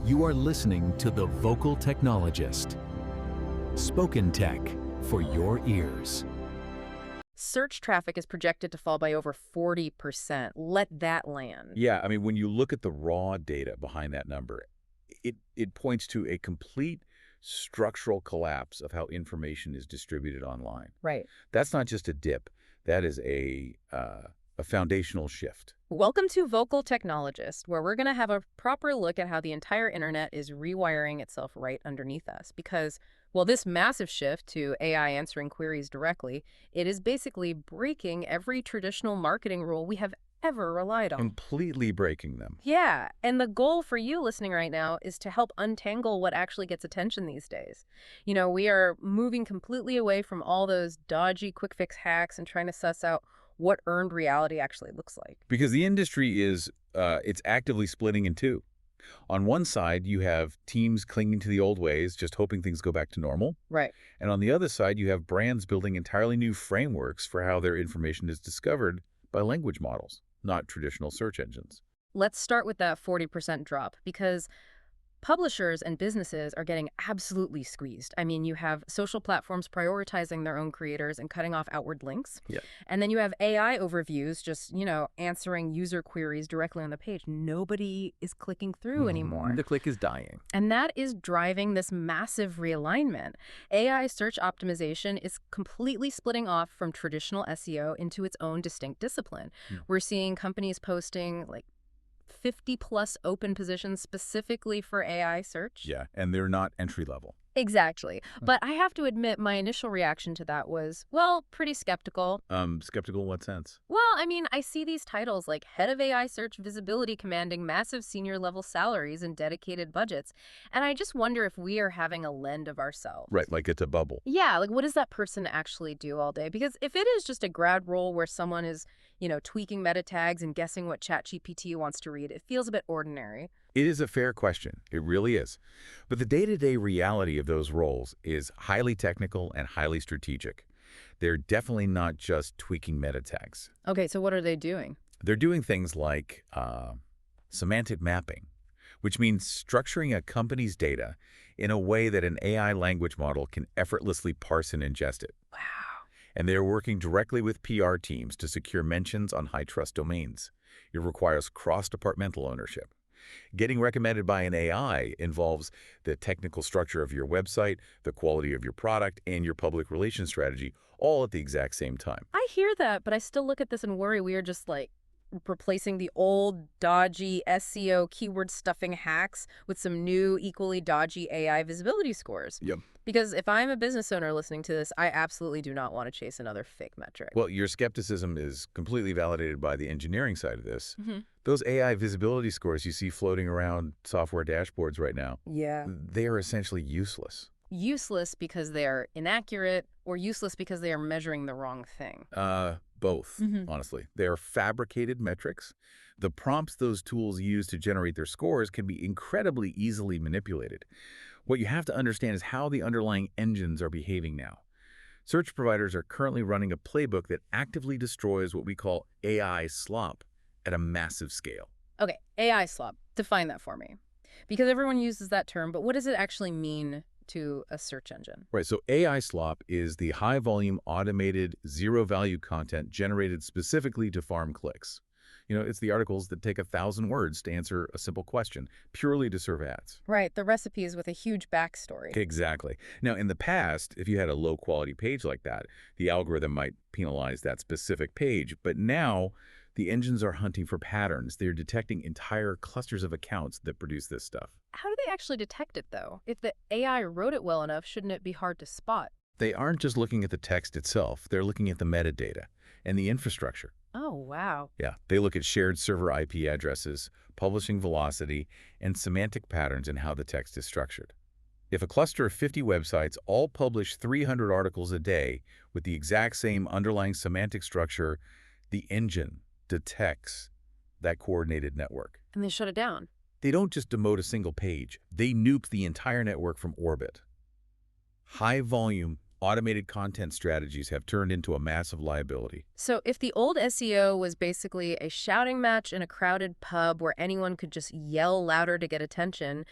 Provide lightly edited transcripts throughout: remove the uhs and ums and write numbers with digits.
You are listening to The Vocal Technologist. Spoken tech for your ears. Search traffic is projected to fall by over 40%. Let that land. Yeah, I mean, when you look at the raw data behind that number, it points to a complete structural collapse of how information is distributed online. Right. That's not just a dip. That is a foundational shift. Welcome to Vocal Technologist, where we're going to have a proper look at how the entire internet is rewiring itself right underneath us. Because, well, this massive shift to AI answering queries directly, it is basically breaking every traditional marketing rule we have ever relied on. Completely breaking them. Yeah, and the goal for you listening right now is to help untangle what actually gets attention these days. You know, we are moving completely away from all those dodgy quick fix hacks and trying to suss out what earned reality actually looks like. Because the industry is, it's actively splitting in two. On one side, you have teams clinging to the old ways, just hoping things go back to normal. Right. And on the other side, you have brands building entirely new frameworks for how their information is discovered by language models, not traditional search engines. Let's start with that 40% drop, because publishers and businesses are getting absolutely squeezed. I mean, you have social platforms prioritizing their own creators and cutting off outward links. Yeah. And then you have AI overviews just, answering user queries directly on the page. Nobody is clicking through anymore. The click is dying. And that is driving this massive realignment. AI search optimization is completely splitting off from traditional SEO into its own distinct discipline. We're seeing companies posting 50-plus open positions specifically for AI search. Yeah, and they're not entry level. Exactly. But I have to admit, my initial reaction to that was, well, pretty skeptical. Skeptical in what sense? Well, I mean, I see these titles like Head of AI Search Visibility commanding massive senior-level salaries and dedicated budgets, and I just wonder if we are having a lend of ourselves. Right, like it's a bubble. Yeah, what does that person actually do all day? Because if it is just a grad role where someone is, tweaking meta tags and guessing what ChatGPT wants to read, it feels a bit ordinary. It is a fair question. It really is. But the day-to-day reality of those roles is highly technical and highly strategic. They're definitely not just tweaking meta tags. Okay, so what are they doing? They're doing things like semantic mapping, which means structuring a company's data in a way that an AI language model can effortlessly parse and ingest it. Wow. And they're working directly with PR teams to secure mentions on high-trust domains. It requires cross-departmental ownership. Getting recommended by an AI involves the technical structure of your website, the quality of your product, and your public relations strategy, all at the exact same time. I hear that, but I still look at this and worry we are just replacing the old dodgy SEO keyword stuffing hacks with some new equally dodgy AI visibility scores. Yep. Because if I'm a business owner listening to this, I absolutely do not want to chase another fake metric. Well, your skepticism is completely validated by the engineering side of this. Mm-hmm. Those AI visibility scores you see floating around software dashboards right now, Yeah. they are essentially useless. Useless because they are inaccurate, or useless because they are measuring the wrong thing? Both, honestly. They are fabricated metrics. The prompts those tools use to generate their scores can be incredibly easily manipulated. What you have to understand is how the underlying engines are behaving now. Search providers are currently running a playbook that actively destroys what we call AI slop at a massive scale. Okay, AI slop. Define that for me. Because everyone uses that term, but what does it actually mean to a search engine? Right, so AI slop is the high-volume, automated, zero-value content generated specifically to farm clicks. It's the articles that take 1,000 words to answer a simple question, purely to serve ads. Right, the recipes with a huge backstory. Exactly. Now, in the past, if you had a low-quality page like that, the algorithm might penalize that specific page. But now, the engines are hunting for patterns. They're detecting entire clusters of accounts that produce this stuff. How do they actually detect it, though? If the AI wrote it well enough, shouldn't it be hard to spot? They aren't just looking at the text itself. They're looking at the metadata and the infrastructure. Oh, wow. Yeah, they look at shared server IP addresses, publishing velocity, and semantic patterns in how the text is structured. If a cluster of 50 websites all publish 300 articles a day with the exact same underlying semantic structure, the engine detects that coordinated network. And they shut it down. They don't just demote a single page. They nuke the entire network from orbit. High-volume, automated content strategies have turned into a massive liability. So if the old SEO was basically a shouting match in a crowded pub where anyone could just yell louder to get attention,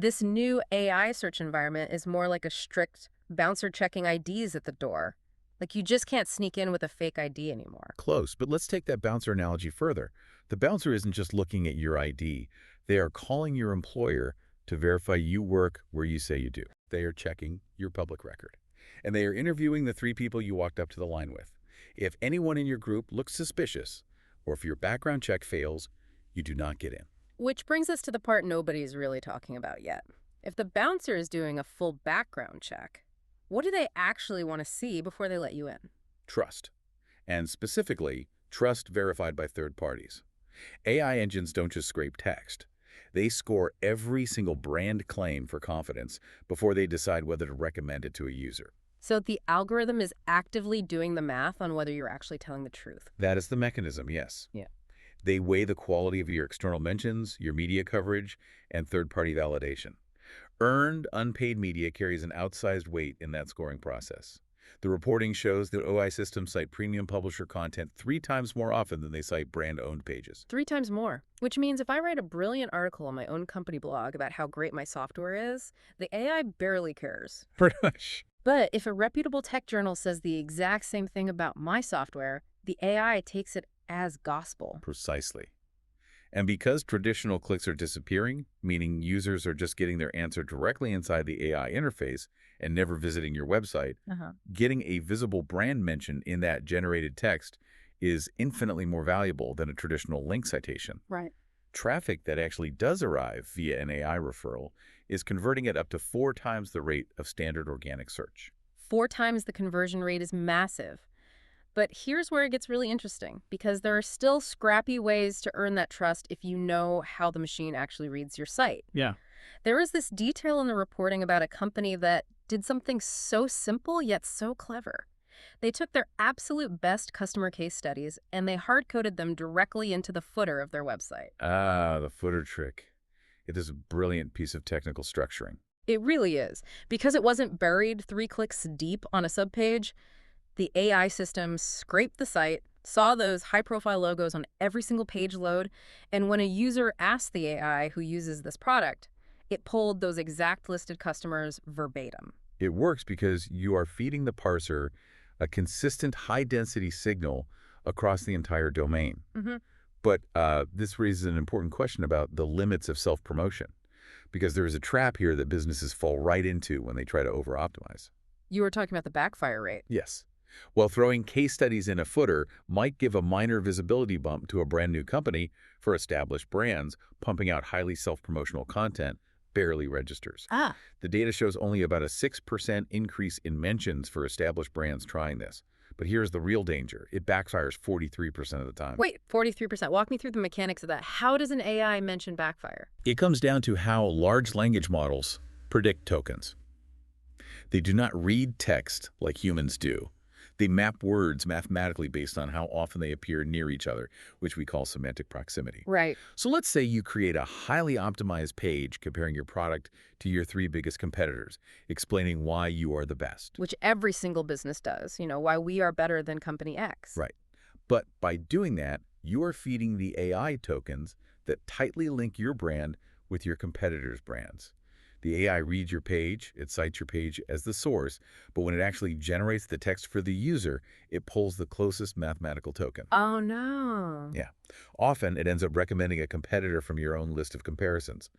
This new AI search environment is more like a strict bouncer checking IDs at the door. Like you just can't sneak in with a fake ID anymore. Close, but let's take that bouncer analogy further. The bouncer isn't just looking at your ID. They are calling your employer to verify you work where you say you do. They are checking your public record. And they are interviewing the 3 people you walked up to the line with. If anyone in your group looks suspicious, or if your background check fails, you do not get in. Which brings us to the part nobody's really talking about yet. If the bouncer is doing a full background check, what do they actually want to see before they let you in? Trust. And specifically, trust verified by third parties. AI engines don't just scrape text. They score every single brand claim for confidence before they decide whether to recommend it to a user. So the algorithm is actively doing the math on whether you're actually telling the truth. That is the mechanism, yes. Yeah. They weigh the quality of your external mentions, your media coverage, and third-party validation. Earned, unpaid media carries an outsized weight in that scoring process. The reporting shows that OI systems cite premium publisher content 3 times more often than they cite brand-owned pages. 3 times more. Which means if I write a brilliant article on my own company blog about how great my software is, the AI barely cares. Pretty much. But if a reputable tech journal says the exact same thing about my software, the AI takes it as gospel. Precisely. And because traditional clicks are disappearing, meaning users are just getting their answer directly inside the AI interface and never visiting your website, getting a visible brand mention in that generated text is infinitely more valuable than a traditional link citation. Right. Traffic that actually does arrive via an AI referral is converting at up to 4 times the rate of standard organic search. 4 times the conversion rate is massive. But here's where it gets really interesting, because there are still scrappy ways to earn that trust if you know how the machine actually reads your site. Yeah. There is this detail in the reporting about a company that did something so simple yet so clever. They took their absolute best customer case studies and they hard-coded them directly into the footer of their website. Ah, the footer trick. It is a brilliant piece of technical structuring. It really is. Because it wasn't buried 3 clicks deep on a subpage, the AI system scraped the site, saw those high-profile logos on every single page load, and when a user asked the AI who uses this product, it pulled those exact listed customers verbatim. It works because you are feeding the parser a consistent high-density signal across the entire domain. But this raises an important question about the limits of self-promotion, because there is a trap here that businesses fall right into when they try to over-optimize. You were talking about the backfire rate. Yes. While throwing case studies in a footer might give a minor visibility bump to a brand new company, for established brands, pumping out highly self-promotional content barely registers. The data shows only about a 6% increase in mentions for established brands trying this. But here's the real danger. It backfires 43% of the time. Wait, 43%. Walk me through the mechanics of that. How does an AI mention backfire? It comes down to how large language models predict tokens. They do not read text like humans do. They map words mathematically based on how often they appear near each other, which we call semantic proximity. Right. So let's say you create a highly optimized page comparing your product to your 3 biggest competitors, explaining why you are the best. Which every single business does, why we are better than company X. Right. But by doing that, you are feeding the AI tokens that tightly link your brand with your competitors' brands. The AI reads your page, it cites your page as the source, but when it actually generates the text for the user, it pulls the closest mathematical token. Oh, no. Yeah. Often, it ends up recommending a competitor from your own list of comparisons.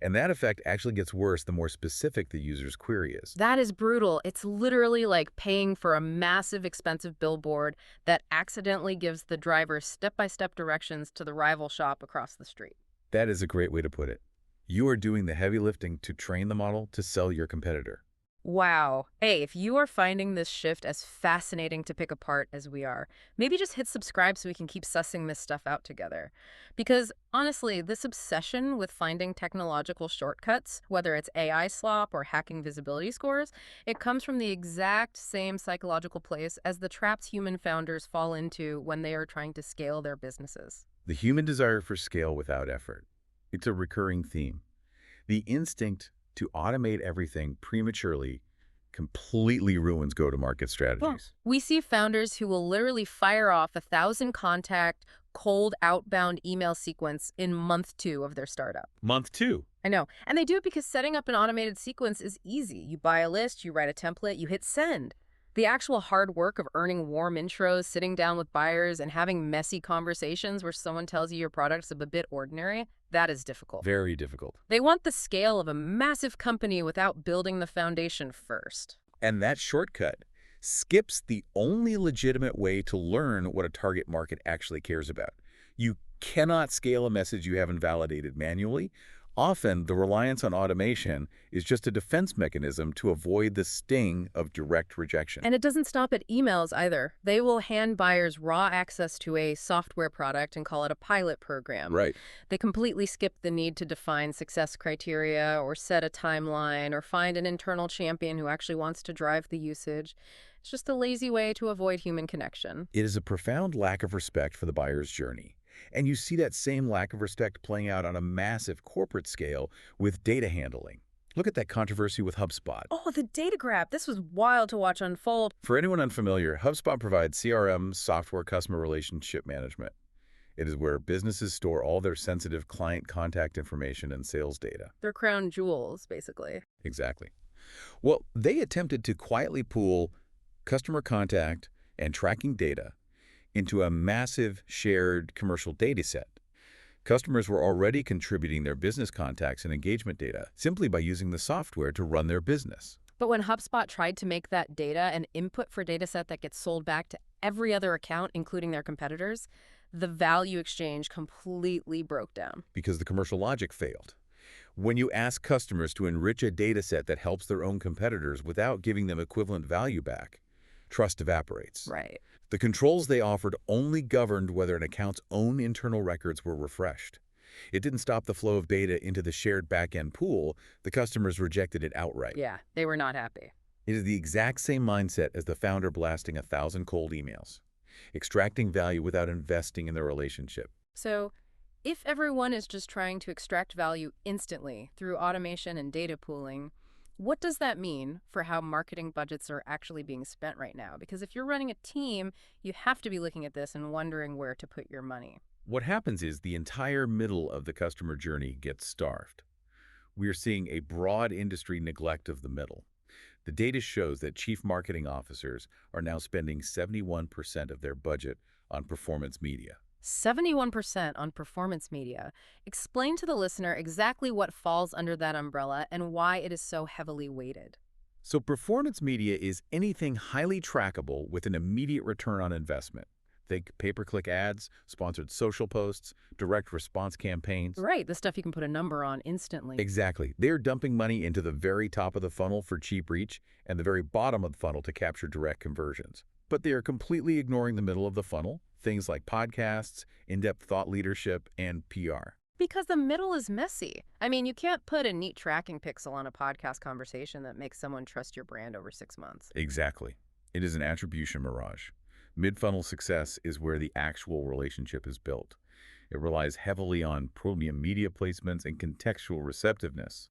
And that effect actually gets worse the more specific the user's query is. That is brutal. It's literally like paying for a massive, expensive billboard that accidentally gives the driver step-by-step directions to the rival shop across the street. That is a great way to put it. You are doing the heavy lifting to train the model to sell your competitor. Wow. Hey, if you are finding this shift as fascinating to pick apart as we are, maybe just hit subscribe so we can keep sussing this stuff out together. Because honestly, this obsession with finding technological shortcuts, whether it's AI slop or hacking visibility scores, it comes from the exact same psychological place as the traps human founders fall into when they are trying to scale their businesses. The human desire for scale without effort. It's a recurring theme. The instinct to automate everything prematurely completely ruins go-to-market strategies. We see founders who will literally fire off 1,000 contact, cold outbound email sequence in month 2 of their startup. Month 2. I know. And they do it because setting up an automated sequence is easy. You buy a list, you write a template, you hit send. The actual hard work of earning warm intros, sitting down with buyers, and having messy conversations where someone tells you your product's a bit ordinary, that is difficult. Very difficult. They want the scale of a massive company without building the foundation first. And that shortcut skips the only legitimate way to learn what a target market actually cares about. You cannot scale a message you haven't validated manually. Often, the reliance on automation is just a defense mechanism to avoid the sting of direct rejection. And it doesn't stop at emails either. They will hand buyers raw access to a software product and call it a pilot program. Right. They completely skip the need to define success criteria or set a timeline or find an internal champion who actually wants to drive the usage. It's just a lazy way to avoid human connection. It is a profound lack of respect for the buyer's journey. And you see that same lack of respect playing out on a massive corporate scale with data handling. Look at that controversy with HubSpot. Oh, the data grab. This was wild to watch unfold. For anyone unfamiliar, HubSpot provides CRM, software customer relationship management. It is where businesses store all their sensitive client contact information and sales data. They're crown jewels, basically. Exactly. Well, they attempted to quietly pool customer contact and tracking data into a massive shared commercial data set. Customers were already contributing their business contacts and engagement data simply by using the software to run their business. But when HubSpot tried to make that data an input for data set that gets sold back to every other account, including their competitors, the value exchange completely broke down. Because the commercial logic failed. When you ask customers to enrich a data set that helps their own competitors without giving them equivalent value back, trust evaporates. Right. The controls they offered only governed whether an account's own internal records were refreshed. It didn't stop the flow of data into the shared back-end pool. The customers rejected it outright. Yeah, they were not happy. It is the exact same mindset as the founder blasting 1,000 cold emails, extracting value without investing in the relationship. So, if everyone is just trying to extract value instantly through automation and data pooling, what does that mean for how marketing budgets are actually being spent right now? Because if you're running a team, you have to be looking at this and wondering where to put your money. What happens is the entire middle of the customer journey gets starved. We are seeing a broad industry neglect of the middle. The data shows that chief marketing officers are now spending 71% of their budget on performance media. 71% on performance media. Explain to the listener exactly what falls under that umbrella and why it is so heavily weighted. So performance media is anything highly trackable with an immediate return on investment. Think pay-per-click ads, sponsored social posts, direct response campaigns. Right, the stuff you can put a number on instantly. Exactly. They're dumping money into the very top of the funnel for cheap reach and the very bottom of the funnel to capture direct conversions. But they are completely ignoring the middle of the funnel, things like podcasts, in-depth thought leadership, and PR. Because the middle is messy. I mean, you can't put a neat tracking pixel on a podcast conversation that makes someone trust your brand over 6 months. Exactly. It is an attribution mirage. Mid-funnel success is where the actual relationship is built. It relies heavily on premium media placements and contextual receptiveness.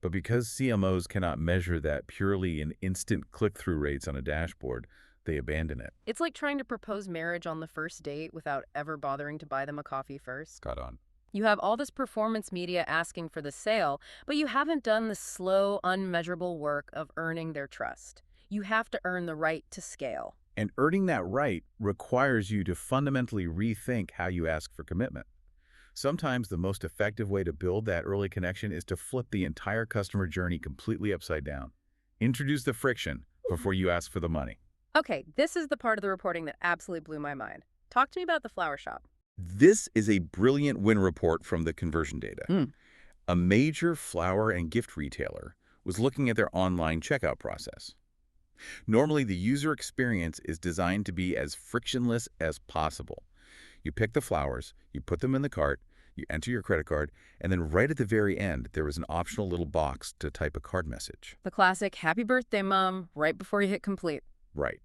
But because CMOs cannot measure that purely in instant click-through rates on a dashboard, they abandon it. It's like trying to propose marriage on the first date without ever bothering to buy them a coffee first. Got on. You have all this performance media asking for the sale, but you haven't done the slow, unmeasurable work of earning their trust. You have to earn the right to scale. And earning that right requires you to fundamentally rethink how you ask for commitment. Sometimes the most effective way to build that early connection is to flip the entire customer journey completely upside down. Introduce the friction before you ask for the money. Okay, this is the part of the reporting that absolutely blew my mind. Talk to me about the flower shop. This is a brilliant win report from the conversion data. A major flower and gift retailer was looking at their online checkout process. Normally, the user experience is designed to be as frictionless as possible. You pick the flowers, you put them in the cart, you enter your credit card, and then right at the very end, there was an optional little box to type a card message. The classic, happy birthday, Mom, right before you hit complete. Right.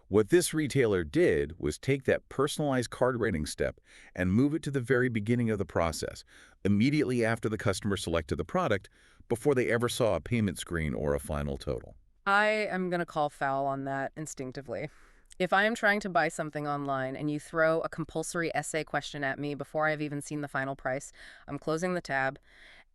What this retailer did was take that personalized card rating step and move it to the very beginning of the process, immediately after the customer selected the product, before they ever saw a payment screen or a final total. I am going to call foul on that instinctively. If I am trying to buy something online and you throw a compulsory essay question at me before I've even seen the final price, I'm closing the tab.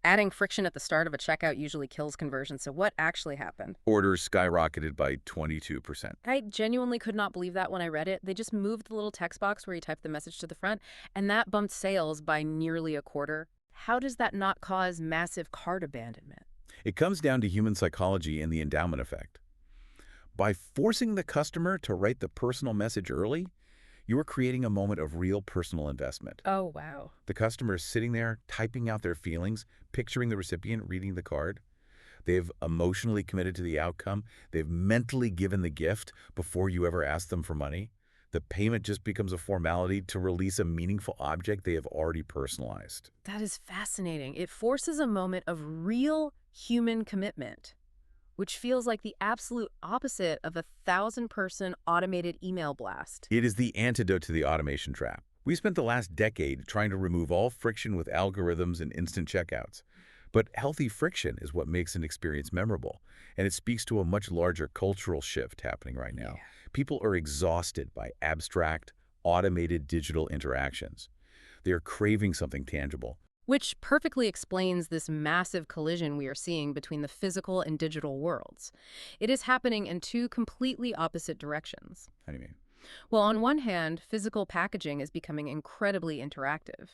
Adding friction at the start of a checkout usually kills conversion, so what actually happened? Orders skyrocketed by 22%. I genuinely could not believe that when I read it. They just moved the little text box where you type the message to the front, and that bumped sales by nearly a quarter. How does that not cause massive cart abandonment? It comes down to human psychology and the endowment effect. By forcing the customer to write the personal message early, you are creating a moment of real personal investment. Oh, wow. The customer is sitting there, typing out their feelings, picturing the recipient reading the card. They've emotionally committed to the outcome. They've mentally given the gift before you ever ask them for money. The payment just becomes a formality to release a meaningful object they have already personalized. That is fascinating. It forces a moment of real human commitment, which feels like the absolute opposite of a 1,000-person automated email blast. It is the antidote to the automation trap. We spent the last decade trying to remove all friction with algorithms and instant checkouts. But healthy friction is what makes an experience memorable, and it speaks to a much larger cultural shift happening right now. Yeah. People are exhausted by abstract, automated digital interactions. They are craving something tangible. Which perfectly explains this massive collision we are seeing between the physical and digital worlds. It is happening in two completely opposite directions. How do you mean? Well, on one hand, physical packaging is becoming incredibly interactive.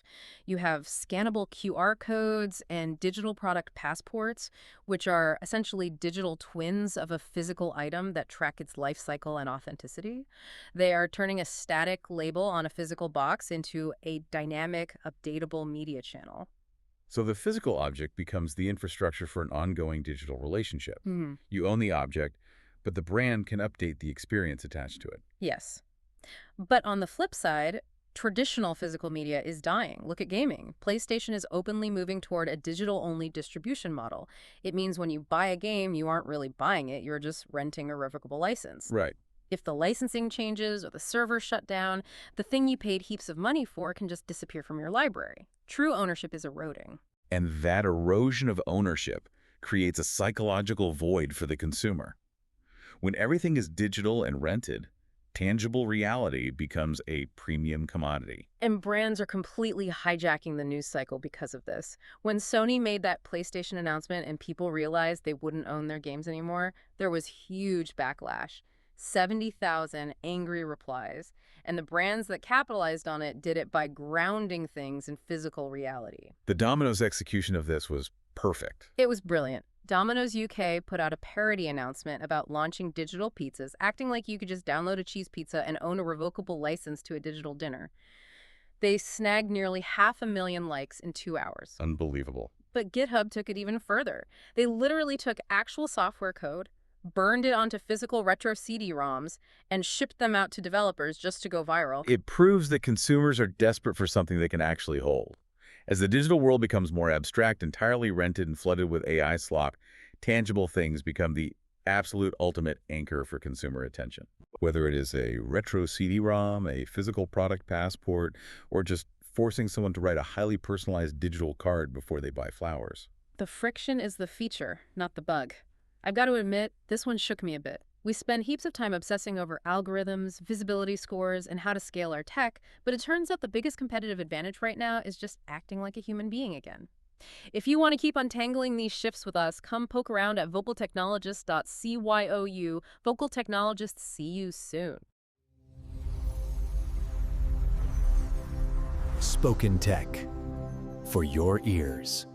You have scannable QR codes and digital product passports, which are essentially digital twins of a physical item that track its life cycle and authenticity. They are turning a static label on a physical box into a dynamic, updatable media channel. So the physical object becomes the infrastructure for an ongoing digital relationship. Hmm. You own the object, but the brand can update the experience attached to it. Yes. But on the flip side, traditional physical media is dying. Look at gaming. PlayStation is openly moving toward a digital-only distribution model. It means when you buy a game, you aren't really buying it, you're just renting a revocable license. Right. If the licensing changes or the server shut down, the thing you paid heaps of money for can just disappear from your library. True ownership is eroding. And that erosion of ownership creates a psychological void for the consumer. When everything is digital and rented, tangible reality becomes a premium commodity. And brands are completely hijacking the news cycle because of this. When Sony made that PlayStation announcement and people realized they wouldn't own their games anymore, there was huge backlash. 70,000 angry replies. And the brands that capitalized on it did it by grounding things in physical reality. The Domino's execution of this was perfect. It was brilliant. Domino's UK put out a parody announcement about launching digital pizzas, acting like you could just download a cheese pizza and own a revocable license to a digital dinner. They snagged nearly 500,000 likes in 2 hours. Unbelievable. But GitHub took it even further. They literally took actual software code, burned it onto physical retro CD-ROMs, and shipped them out to developers just to go viral. It proves that consumers are desperate for something they can actually hold. As the digital world becomes more abstract, entirely rented and flooded with AI slop, tangible things become the absolute ultimate anchor for consumer attention. Whether it is a retro CD-ROM, a physical product passport, or just forcing someone to write a highly personalized digital card before they buy flowers. The friction is the feature, not the bug. I've got to admit, this one shook me a bit. We spend heaps of time obsessing over algorithms, visibility scores, and how to scale our tech, but it turns out the biggest competitive advantage right now is just acting like a human being again. If you want to keep untangling these shifts with us, come poke around at vocaltechnologist.cyu. Vocal Technologists, see you soon. Spoken Tech for your ears.